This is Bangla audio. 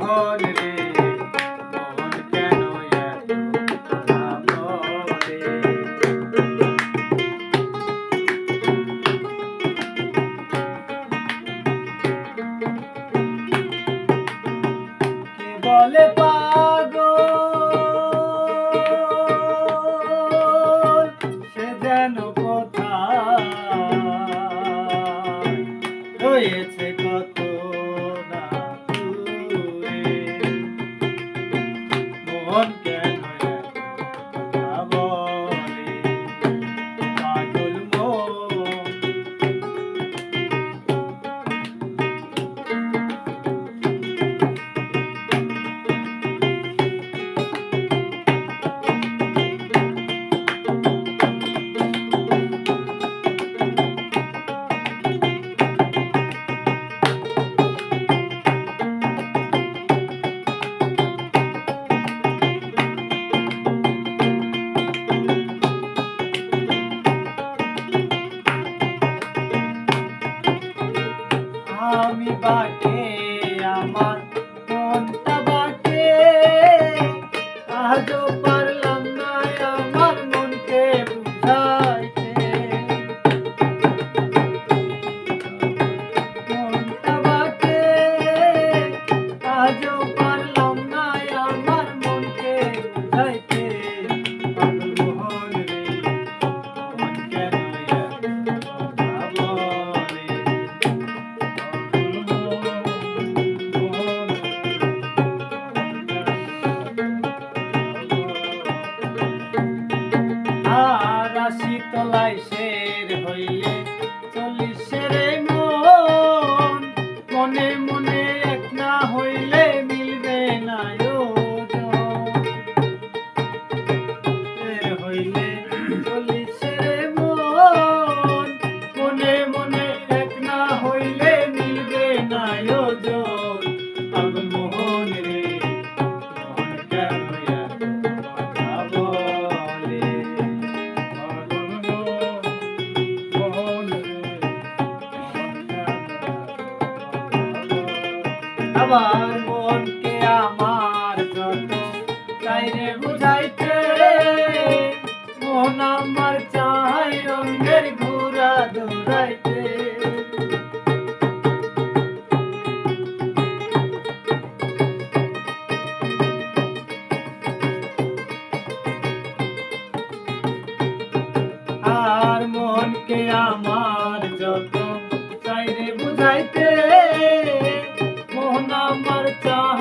মোহন রে মন কেন এত ভাবরে কে বলে পাগল সে যেন কোথায় রয়েছে কত না দূরে মন কেন এত কথা বলে পাগল মন আমি বাকে আমার মনটা বাকে আজও পারলাম না আমার মনকে বুঝাইতে মনটা বাকে আজও পারলাম না আমার মনকে বুঝাইতে পাগল মোহন রে মন কেন এত কথা বলে আর আশি তলায় শের হইলে চল্লিশের মন মনে মনে এক না হইলে মিলবে না ওজন শের হইলে চল্লিশের মন মনে মনে এক না হইলে মিলবে না ওজন পাগল মোহন রে মন কেন এত কথা বলে আমার মনকে আমার যত চাইরে বুঝাইতে মন আমার চাই রঙের ঘোরা দৌড়াইতে আর মনকে আমার যত চাইরে বুঝাইতে মন আমার চাই